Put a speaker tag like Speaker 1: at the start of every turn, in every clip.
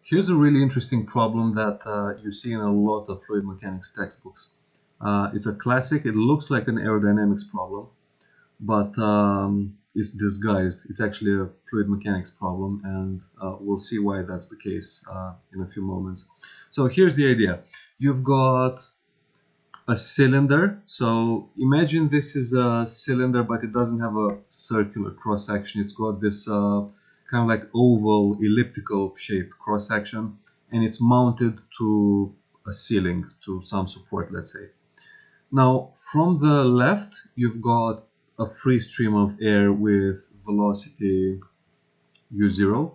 Speaker 1: Here's a really interesting problem that you see in a lot of fluid mechanics textbooks. It's a classic. It looks like an aerodynamics problem, but it's disguised. It's actually a fluid mechanics problem, and we'll see why that's the case in a few moments. So here's the idea. You've got a cylinder. So imagine this is a cylinder, but it doesn't have a circular cross section. It's got this kind of like oval, elliptical shaped cross section, and it's mounted to a ceiling, to some support, let's say. Now, from the left, you've got a free stream of air with velocity u0,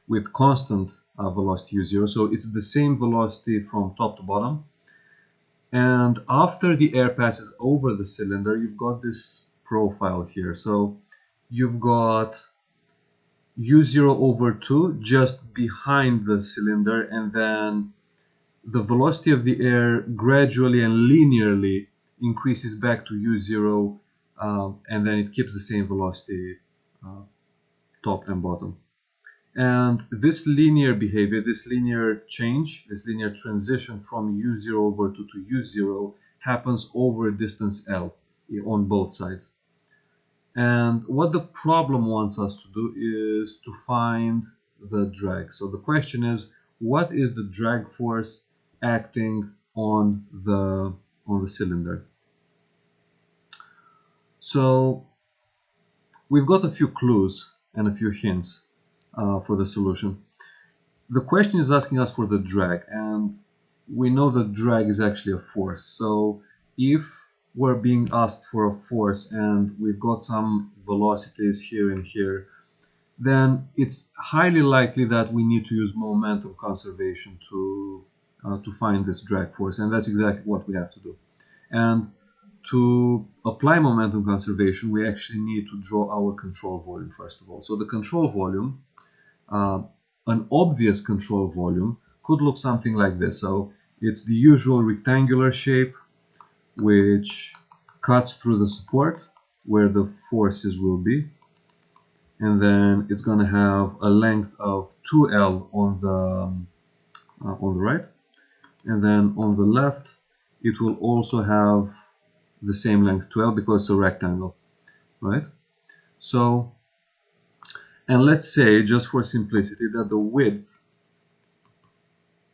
Speaker 1: with constant velocity u0. So it's the same velocity from top to bottom. And after the air passes over the cylinder, you've got this profile here. So you've got u0 over 2 just behind the cylinder, and then the velocity of the air gradually and linearly increases back to u0, and then it keeps the same velocity top and bottom. And this linear behavior, this linear change, this linear transition from u0 over 2 to u0 happens over a distance L on both sides. And what the problem wants us to do is to find the drag. So the question is, what is the drag force acting on the cylinder? So we've got a few clues and a few hints for the solution. The question is asking us for the drag, and we know that drag is actually a force. So if we're being asked for a force and we've got some velocities here and here, then it's highly likely that we need to use momentum conservation to find this drag force, and that's exactly what we have to do. And to apply momentum conservation, we actually need to draw our control volume first of all. So the control volume, an obvious control volume, could look something like this. So it's the usual rectangular shape which cuts through the support where the forces will be, and then it's going to have a length of 2L on the right, and then on the left it will also have the same length 2L because it's a rectangle, right? So, and let's say, just for simplicity, that the width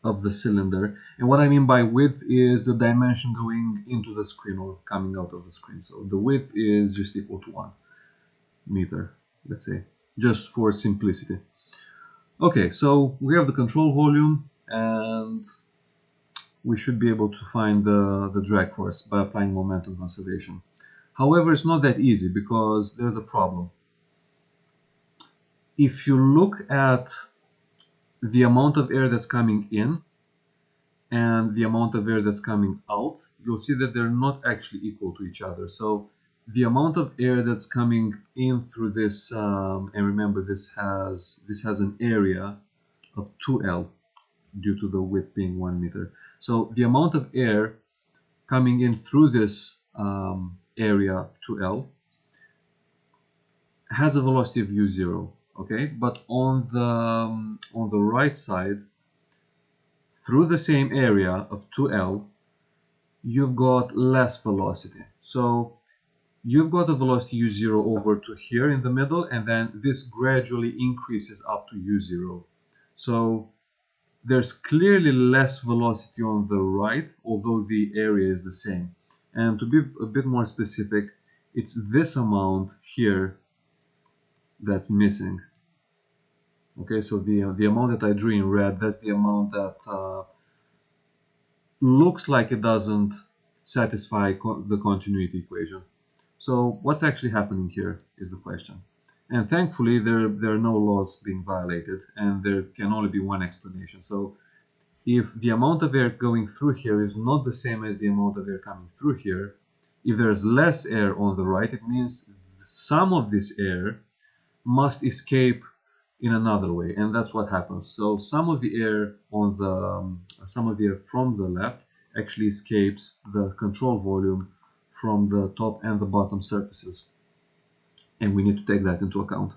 Speaker 1: of the cylinder, and what I mean by width is the dimension going into the screen or coming out of the screen. So the width is just equal to 1 meter, let's say, just for simplicity. Okay, so we have the control volume, and we should be able to find the drag force by applying momentum conservation. However, it's not that easy because there's a problem. If you look at the amount of air that's coming in and the amount of air that's coming out, you'll see that they're not actually equal to each other. So the amount of air that's coming in through this, and remember this has an area of 2L due to the width being 1 meter. So the amount of air coming in through this area 2L has a velocity of u0. Okay, but on the right side, through the same area of 2L, you've got less velocity. So you've got a velocity u0 over to here in the middle, and then this gradually increases up to u0. So there's clearly less velocity on the right, although the area is the same. And to be a bit more specific, it's this amount here that's missing. Okay, so the amount that I drew in red, that's the amount that looks like it doesn't satisfy the continuity equation. So what's actually happening here is the question. And thankfully, there are no laws being violated, and there can only be one explanation. So if the amount of air going through here is not the same as the amount of air coming through here, if there's less air on the right, it means some of this air must escape in another way, and that's what happens. So some of the air from the left actually escapes the control volume from the top and the bottom surfaces, and we need to take that into account.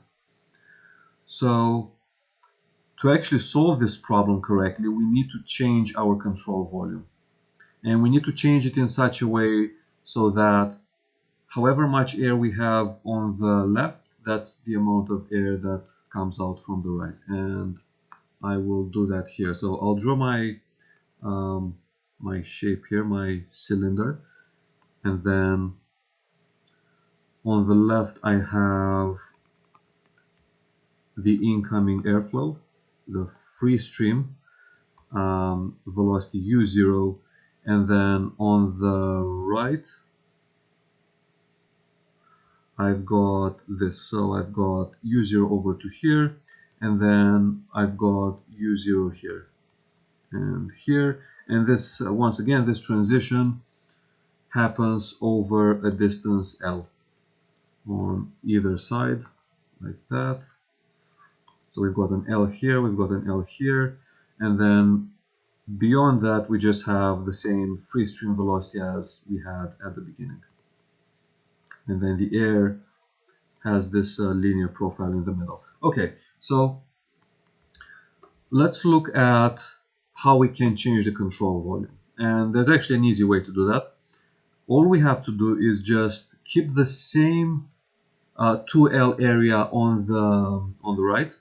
Speaker 1: So To actually solve this problem correctly, we need to change our control volume. And we need to change it in such a way so that however much air we have on the left, that's the amount of air that comes out from the right. And I will do that here. So I'll draw my my shape here, my cylinder, and then on the left I have the incoming airflow, the free stream, velocity u0, and then on the right I've got this. So I've got u0 over to here, and then I've got u0 here and here, and this once again this transition happens over a distance L on either side, like that. So we've got an L here, we've got an L here, and then beyond that we just have the same free stream velocity as we had at the beginning. And then the air has this linear profile in the middle. Okay, so let's look at how we can change the control volume. And there's actually an easy way to do that. All we have to do is just keep the same 2L area on the right,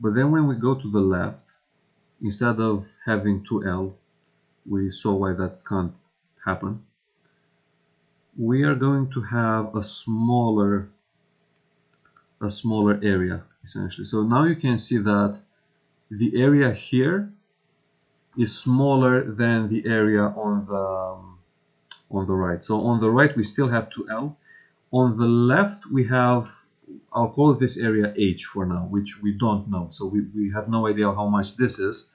Speaker 1: but then when we go to the left, instead of having 2L, we saw why that can't happen. We are going to have a smaller area essentially. So now you can see that the area here is smaller than the area on the right. So on the right we still have 2L. On the left we have, I'll call this area H for now, which we don't know. So we have no idea how much this is.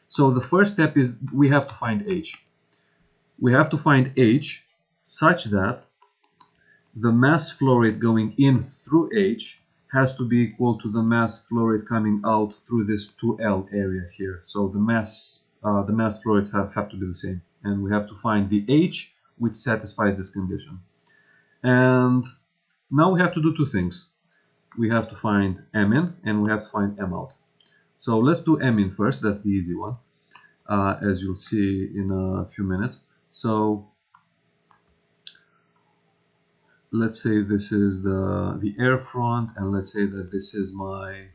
Speaker 1: So the first step is we have to find H. We have to find H such that the mass flow rate going in through H has to be equal to the mass flow rate coming out through this 2L area here. So the mass flow rates have to be the same. And we have to find the H which satisfies this condition. And now we have to do two things. We have to find M in and we have to find M out. So let's do M in first. That's the easy one, as you'll see in a few minutes. So let's say this is the air front, and let's say that this is my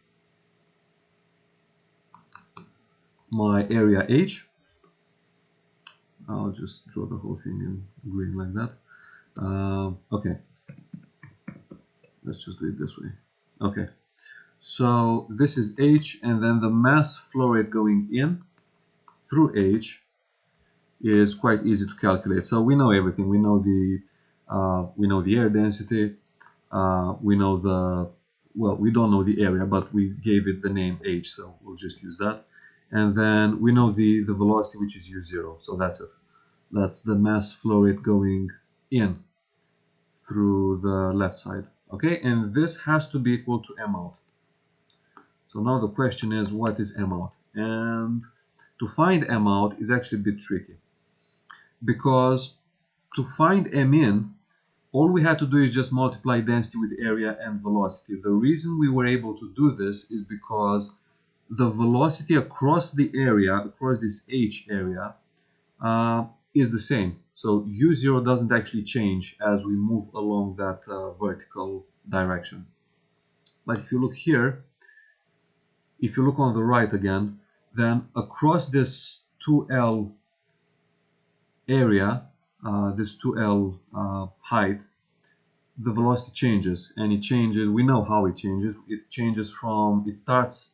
Speaker 1: area H. I'll just draw the whole thing in green like that. Okay, let's just do it this way. Okay, so this is H, and then the mass flow rate going in through H is quite easy to calculate. So we know everything. We know the air density. We know we don't know the area, but we gave it the name H, so we'll just use that. And then we know the velocity, which is u0. So that's it. That's the mass flow rate going in through the left side. Okay, and this has to be equal to M out. So now the question is, what is M out? And to find M out is actually a bit tricky, because to find M in, all we had to do is just multiply density with area and velocity. The reason we were able to do this is because the velocity across the area, across this H area, is the same. So u0 doesn't actually change as we move along that vertical direction. But if you look here, if you look on the right again, then across this 2L area, this 2L height, the velocity changes, and it changes. We know how it changes. It changes from, it starts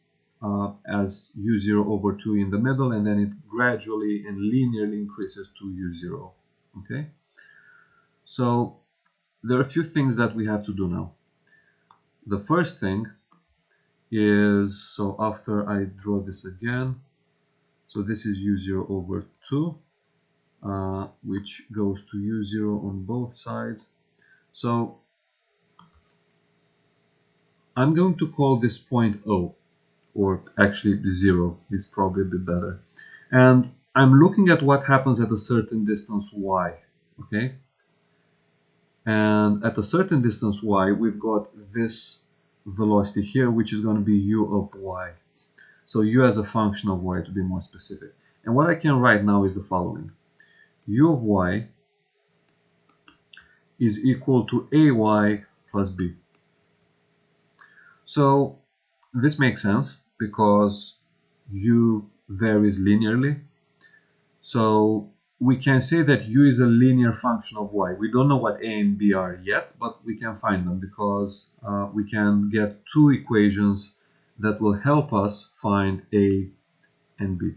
Speaker 1: as u0 over 2 in the middle, and then it gradually and linearly increases to u0. Okay, so there are a few things that we have to do now. The first thing is, so after I draw this again, so this is u0 over 2, which goes to u0 on both sides. So I'm going to call this point O, or actually 0 is probably a bit better. And I'm looking at what happens at a certain distance y, okay? And at a certain distance y, we've got this velocity here, which is going to be u of y. So u as a function of y, to be more specific. And what I can write now is the following. U of y is equal to ay plus b. So this makes sense because u varies linearly. So we can say that u is a linear function of y. We don't know what a and b are yet, but we can find them because we can get two equations that will help us find a and b.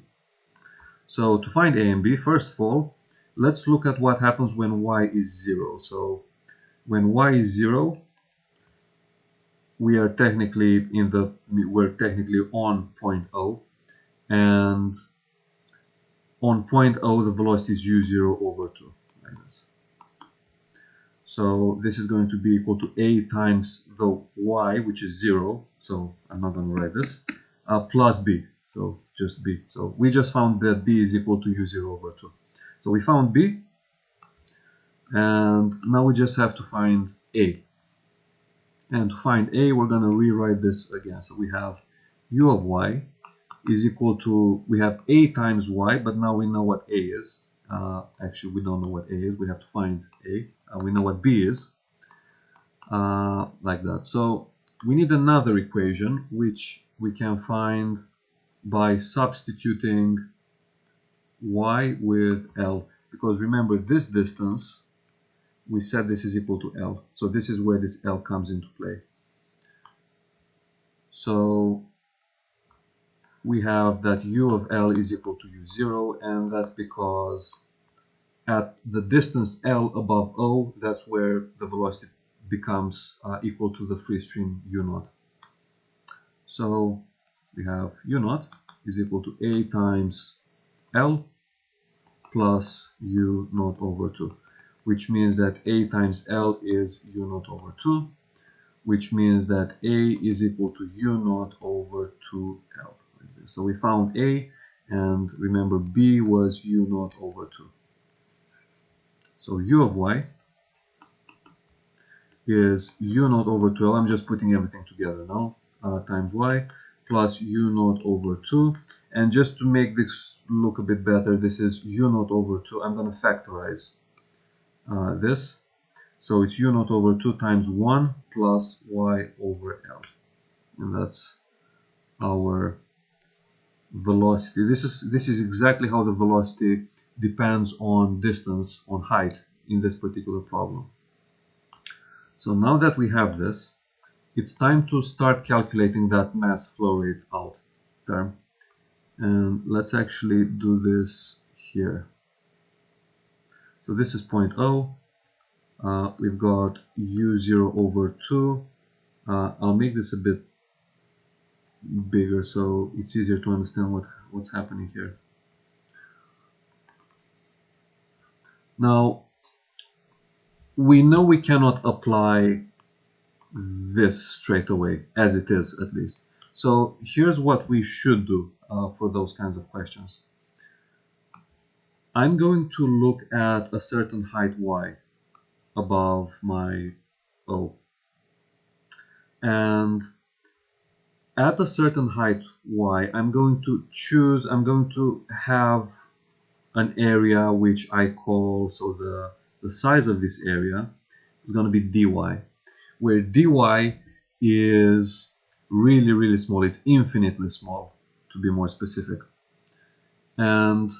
Speaker 1: So to find a and b, first of all, let's look at what happens when y is 0. So when y is 0, we're technically on point O, and on point O the velocity is u0 over 2, like this. So this is going to be equal to a times the y, which is 0, so I'm not going to write this, plus b, so just b. So we just found that b is equal to u0 over 2. So we found b, and now we just have to find a. And to find a, we're going to rewrite this again. So we have u of y is equal to, we have a times y, but now we know what a is. Actually, we don't know what a is. We have to find a. We know what b is, like that. So we need another equation, which we can find by substituting y with L. Because remember, this distance, we said this is equal to L. So this is where this L comes into play. So we have that u of L is equal to u0, and that's because at the distance L above O, that's where the velocity becomes equal to the free stream u0. So we have u0 is equal to a times L plus u0 over 2, which means that a times L is u0 over 2, which means that a is equal to u0 over 2L. So we found a, and remember b was u0 over 2. So u of y is u0 over 2L. I'm just putting everything together now, times y plus u0 over 2. And just to make this look a bit better, this is u0 over 2. I'm going to factorize this. So it's u0 over 2 times 1 plus y over L. And that's our velocity. This is exactly how the velocity depends on distance, on height in this particular problem. So now that we have this, it's time to start calculating that mass flow rate out term. And let's actually do this here. So this is point O. We've got u0 over 2. I'll make this a bit bigger so it's easier to understand what's happening here. Now, we know we cannot apply this straight away, as it is at least. So here's what we should do for those kinds of questions. I'm going to look at a certain height y above my O. And at a certain height y, I'm going to have an area which I call, so the size of this area is going to be dy, where dy is really, really small. It's infinitely small, to be more specific. And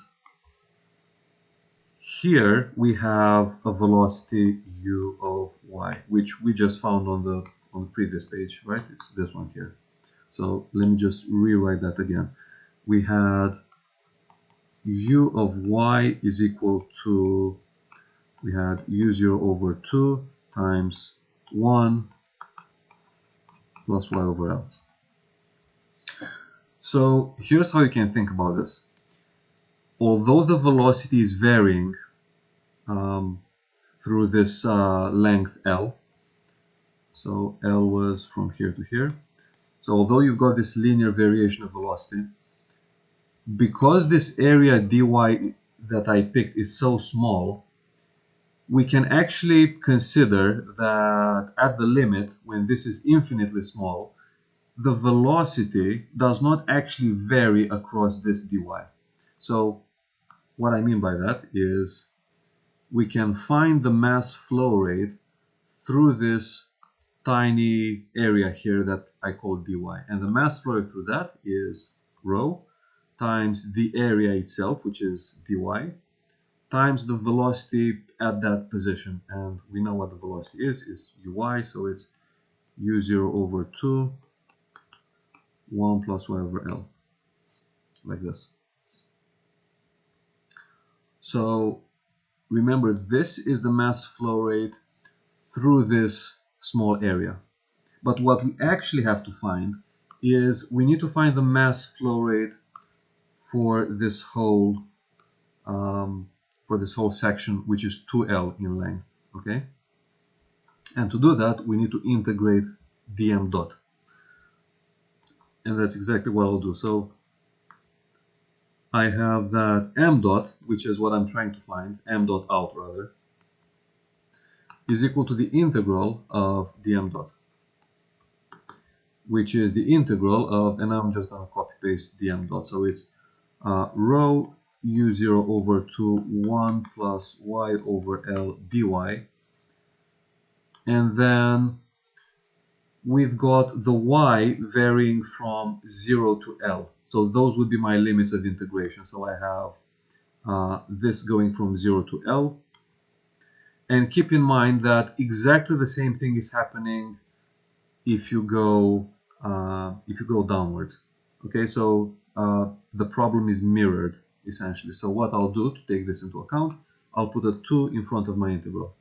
Speaker 1: here we have a velocity u of y, which we just found on the previous page, right? It's this one here. So let me just rewrite that again. We had u of y is equal to, we had u0 over 2 times 1 plus y over L. So here's how you can think about this. Although the velocity is varying through this length L, so L was from here to here. So although you've got this linear variation of velocity, because this area dy that I picked is so small, we can actually consider that at the limit, when this is infinitely small, the velocity does not actually vary across this dy. So what I mean by that is we can find the mass flow rate through this tiny area here that I call dy. And the mass flow rate through that is rho times the area itself, which is dy, times the velocity at that position. And we know what the velocity is uy, so it's u0 over 2, 1 plus y over L, like this. So remember, this is the mass flow rate through this small area. But what we actually have to find is we need to find the mass flow rate for this whole section, which is 2L in length. Okay, and to do that we need to integrate dm dot, and that's exactly what I'll do. So I have that m dot, which is what I'm trying to find, m dot out rather, is equal to the integral of dm dot, which is the integral of, and I'm just going to copy paste dm dot, so it's rho u0 over 2 1 plus y over L dy, and then we've got the y varying from 0 to L, so those would be my limits of integration. So I have this going from 0 to L, and keep in mind that exactly the same thing is happening if you go downwards. Okay, so the problem is mirrored essentially. So what I'll do to take this into account, I'll put a 2 in front of my integral.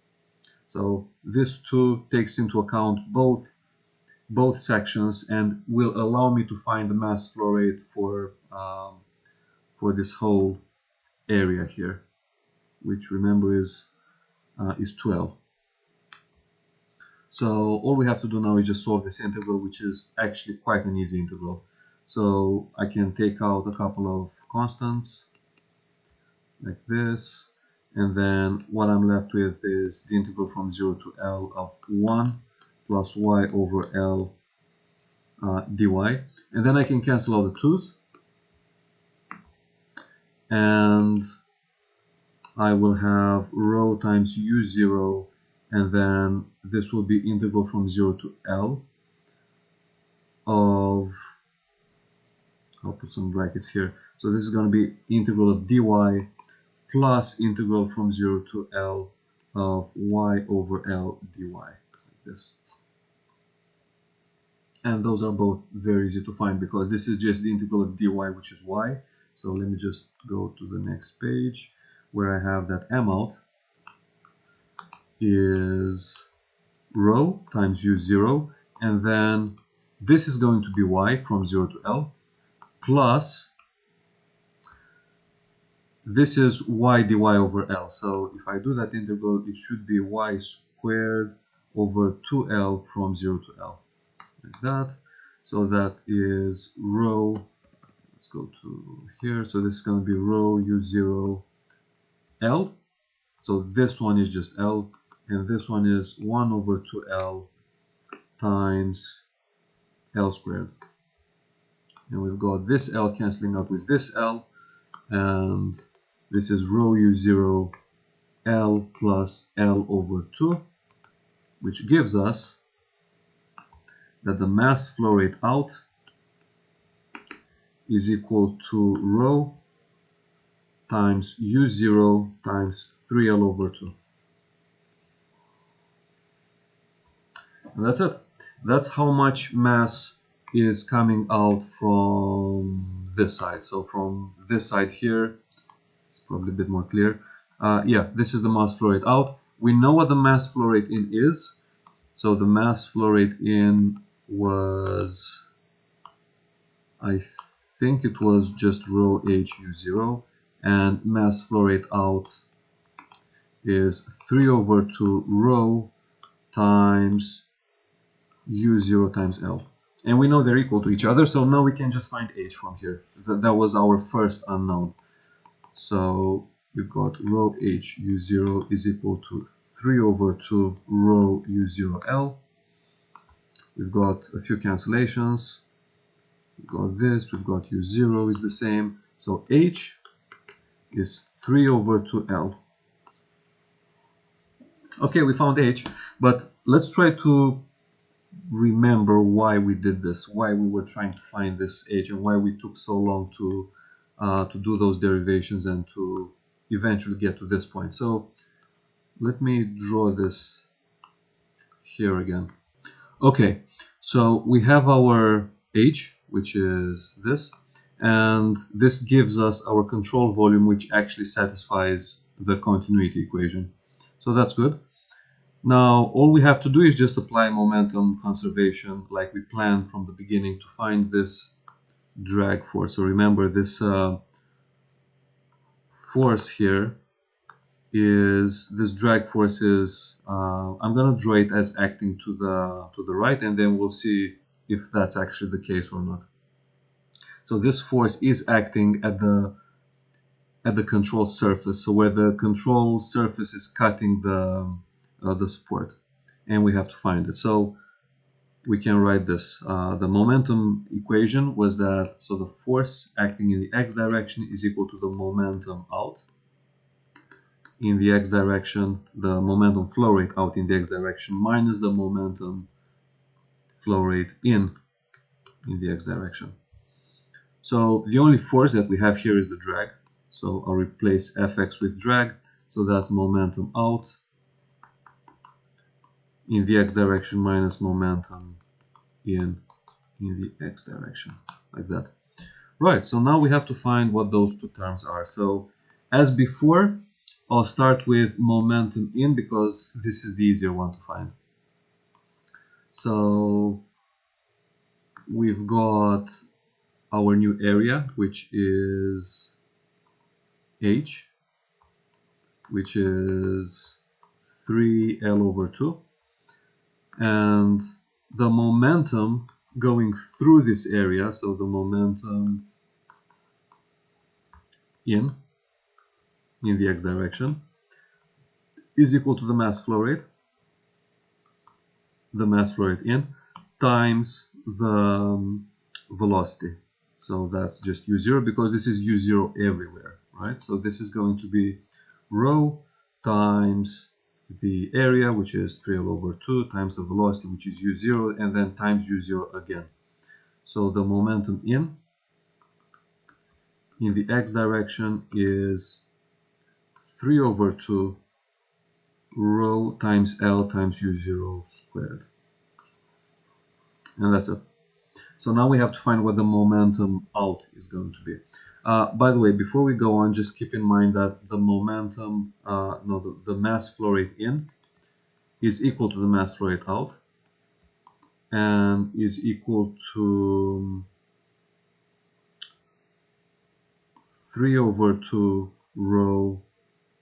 Speaker 1: So this 2 takes into account both sections and will allow me to find the mass flow rate for this whole area here, which remember is 2L. So all we have to do now is just solve this integral, which is actually quite an easy integral. So I can take out a couple of constants like this, and then what I'm left with is the integral from 0 to L of 1 plus y over L dy, and then I can cancel out the 2's, and I will have rho times u0, and then this will be integral from 0 to L of, I'll put some brackets here, so this is going to be integral of dy plus integral from 0 to L of y over L dy, like this. And those are both very easy to find because this is just the integral of dy, which is y. So let me just go to the next page where I have that m out is rho times u0, and then this is going to be y from 0 to L plus this is y dy over L. So if I do that integral, it should be y squared over 2L from 0 to L, like that. So that is rho, let's go to here, so this is going to be rho u0 L. So this one is just L, and this one is 1 over 2L times L squared. And we've got this L cancelling out with this L, and this is rho u0 L plus L over 2, which gives us that the mass flow rate out is equal to rho times u0 times 3L over 2. And that's it. That's how much mass is coming out from this side. So from this side here, it's probably a bit more clear. Yeah, this is the mass flow rate out. We know what the mass flow rate in is. So the mass flow rate in was, I think it was just rho h u0, and mass flow rate out is 3 over 2 rho times u0 times L. And we know they're equal to each other, so now we can just find h from here. That was our first unknown. So we've got rho h u0 is equal to 3 over 2 rho u0 L. We've got a few cancellations. we've got this, we've got u0 is the same. So h is 3 over 2L. Okay, we found h, but let's try to remember why we did this, why we were trying to find this h, and why we took so long to do those derivations and to eventually get to this point. So let me draw this here again. Okay, so we have our h, which is this, and this gives us our control volume, which actually satisfies the continuity equation. So that's good. Now, all we have to do is just apply momentum conservation like we planned from the beginning to find this drag force. So remember, this force here is, this drag force is, I'm going to draw it as acting to the right, and then we'll see if that's actually the case or not. So this force is acting at the control surface, so where the control surface is cutting the support, and we have to find it. So we can write this. The momentum equation was that, so the force acting in the x direction is equal to the momentum out in the x direction, the momentum flow rate out in the x direction minus the momentum flow rate in the x direction. So the only force that we have here is the drag. So I'll replace Fx with drag. So that's momentum out in the x direction minus momentum in the x direction, like that. Right, so now we have to find what those two terms are. So as before, I'll start with momentum in because this is the easier one to find. So we've got our new area, which is h, which is 3L over 2. And the momentum going through this area, so the momentum in the x direction, is equal to the mass flow rate, in, times the velocity. So that's just u0, because this is u0 everywhere, right? So this is going to be rho times the area, which is 3L over 2, times the velocity, which is u0, and then times u0 again. So the momentum in the x direction is 3 over 2 rho times L times u0 squared. And that's it. So now we have to find what the momentum out is going to be. By the way, before we go on, just keep in mind that the momentum, the mass flow rate in is equal to the mass flow rate out, and is equal to 3 over 2 rho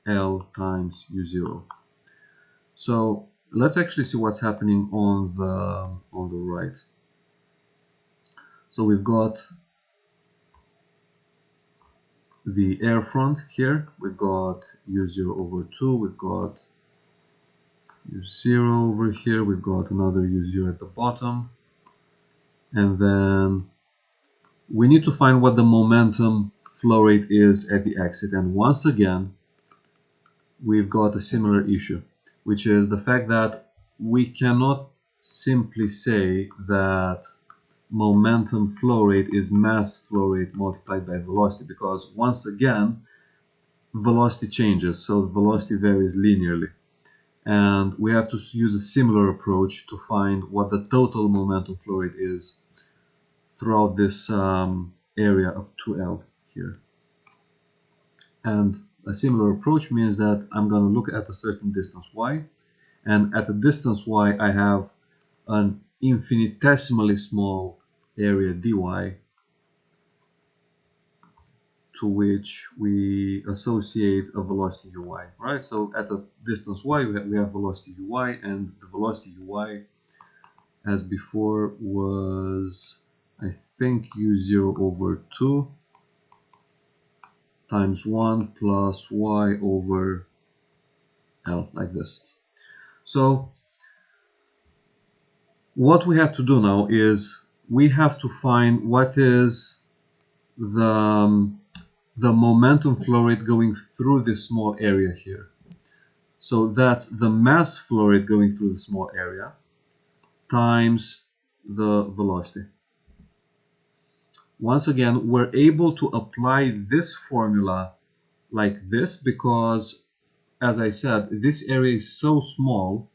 Speaker 1: L times u0. So let's actually see what's happening on the right. So we've got the air front here, we've got u0 over 2, we've got u0 over here, we've got another u0 at the bottom, and then we need to find what the momentum flow rate is at the exit. And once again, we've got a similar issue, which is the fact that we cannot simply say that momentum flow rate is mass flow rate multiplied by velocity, because once again velocity changes, so the velocity varies linearly, and we have to use a similar approach to find what the total momentum flow rate is throughout this area of 2L here. And a similar approach means that I'm going to look at a certain distance y, and at a distance y I have an infinitesimally small area dy, to which we associate a velocity uy, right? So at a distance y we have velocity uy, and the velocity uy, as before, was, I think, u0 over 2 times 1 plus y over L, like this. So what we have to do now is we have to find what is the momentum flow rate going through this small area here. So that's the mass flow rate going through the small area times the velocity. Once again, we're able to apply this formula like this because, as I said, this area is so small,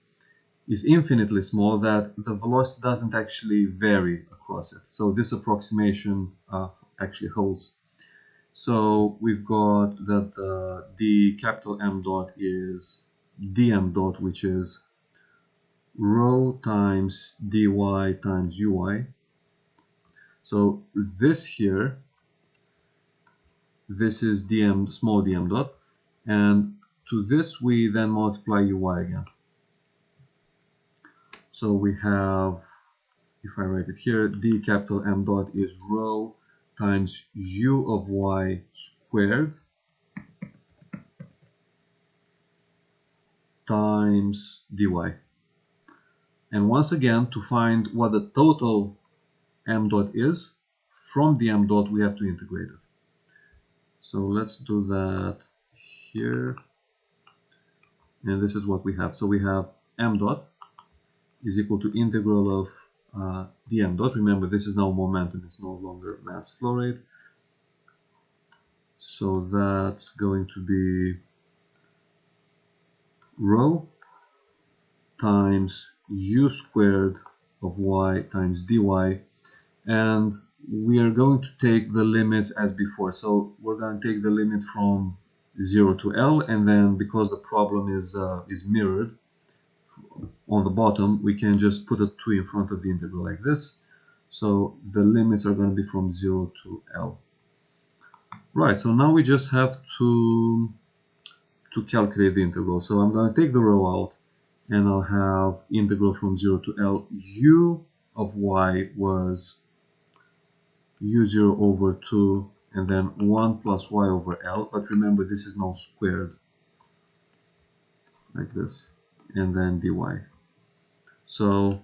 Speaker 1: is infinitely small, that the velocity doesn't actually vary across it. So this approximation actually holds. So we've got that the capital M dot is dm dot, which is rho times dy times uy. So this here, this is dm, small dm dot, and to this we then multiply uy again. So we have, if I write it here, d capital M dot is rho times u of y squared times dy. And once again, to find what the total M dot is, from the M dot we have to integrate it. So let's do that here. And this is what we have. So we have M dot is equal to integral of dm dot. Remember, this is now momentum, it's no longer mass flow rate. So that's going to be rho times u squared of y times dy, and we are going to take the limits as before. So we're going to take the limit from 0 to L, and then because the problem is mirrored on the bottom, we can just put a 2 in front of the integral like this. So the limits are going to be from 0 to L. Right, so now we just have to calculate the integral. So I'm going to take the rho out, and I'll have integral from 0 to L. U of y was u0 over 2, and then 1 plus y over L. But remember, this is now squared, like this, and then dy. So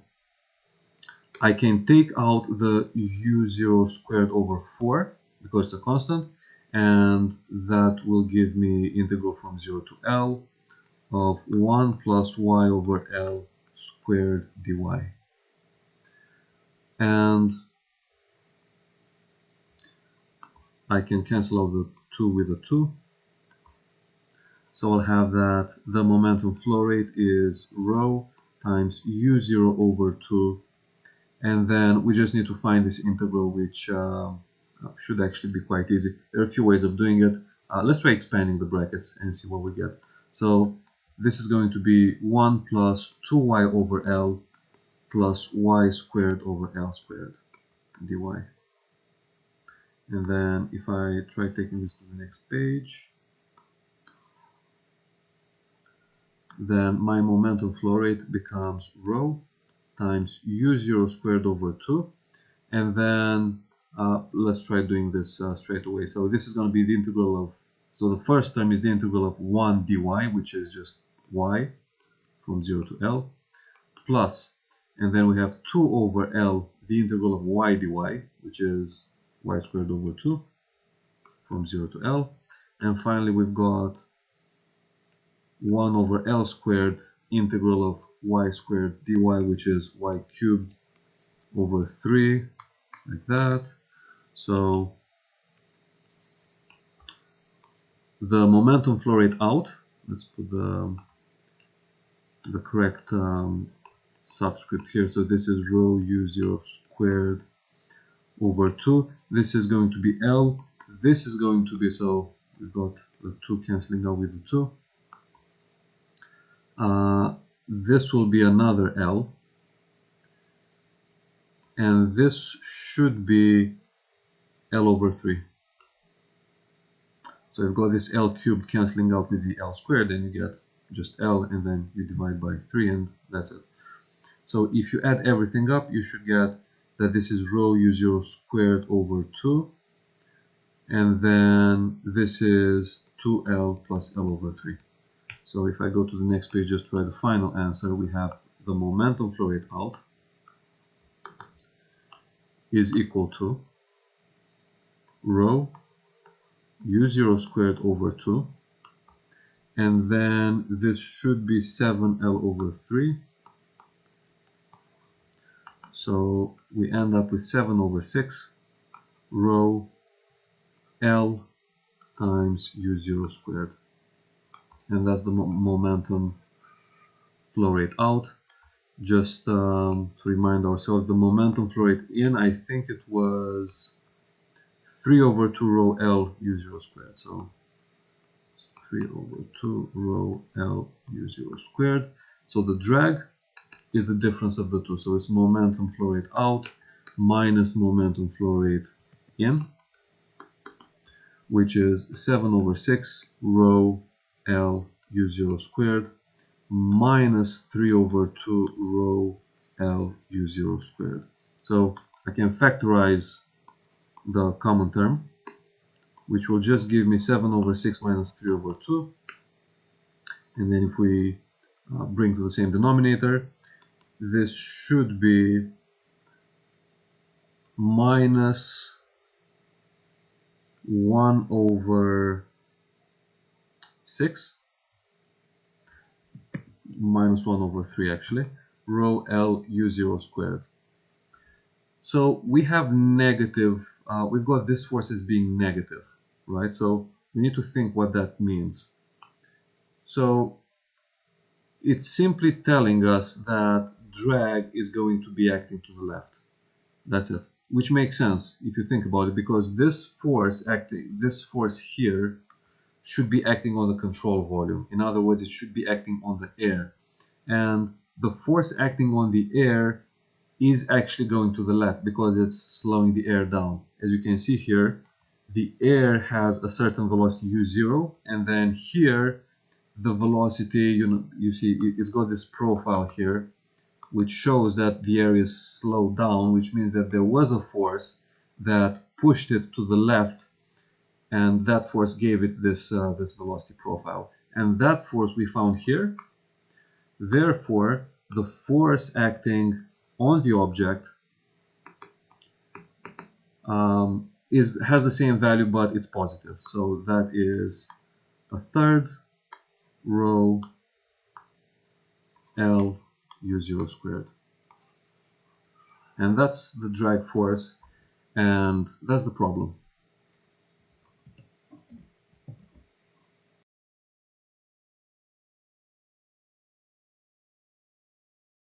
Speaker 1: I can take out the u0 squared over 4, because it's a constant, and that will give me integral from 0 to L of 1 plus y over L squared dy. And I can cancel out the 2 with the 2. So I'll have that the momentum flow rate is rho times u0 over 2. And then we just need to find this integral, which should actually be quite easy. There are a few ways of doing it. Let's try expanding the brackets and see what we get. So this is going to be 1 plus 2y over L plus y squared over L squared dy. And then if I try taking this to the next page, then my momentum flow rate becomes rho times u0 squared over 2. And then let's try doing this straight away. So this is going to be the integral of, so the first term is the integral of 1 dy, which is just y from 0 to L, plus, and then we have 2 over L, the integral of y dy, which is y squared over 2 from 0 to L. And finally, we've got 1 over L squared, integral of y squared dy, which is y cubed over 3, like that. So the momentum flow rate out, let's put the correct subscript here. So this is rho u0 squared over 2. This is going to be L. This is going to be, so we've got the 2 cancelling out with the 2. This will be another L. And this should be L over 3. So you've got this L cubed cancelling out with the L squared, and you get just L, and then you divide by 3, and that's it. So if you add everything up, you should get that this is rho u0 squared over 2, and then this is 2L plus L over 3. So if I go to the next page, just try the final answer, we have the momentum flow rate out is equal to rho u0 squared over 2, and then this should be 7L over 3. So we end up with 7 over 6 rho L times u0 squared. And that's the momentum flow rate out. Just to remind ourselves, the momentum flow rate in, I think it was 3 over 2 rho L u0 squared. So it's 3 over 2 rho L u0 squared. So the drag is the difference of the two. So it's momentum flow rate out minus momentum flow rate in, which is 7 over 6 rho L u0 squared minus 3 over 2 rho L u0 squared. So I can factorize the common term, which will just give me 7 over 6 minus 3 over 2. And then if we bring to the same denominator, this should be minus 1 over 6, minus 1 over 3 actually, rho L u0 squared. So we have negative, we've got this force as being negative, right? So we need to think what that means. So it's simply telling us that drag is going to be acting to the left. That's it. Which makes sense if you think about it, because this force here should be acting on the control volume. In other words, it should be acting on the air. And the force acting on the air is actually going to the left because it's slowing the air down. As you can see here, the air has a certain velocity u0, and then here the velocity, you see it's got this profile here which shows that the air is slowed down, which means that there was a force that pushed it to the left, and that force gave it this this velocity profile, and that force we found here. Therefore, the force acting on the object has the same value, but it's positive. So that is a third rho L u0 squared. And that's the drag force, and that's the problem.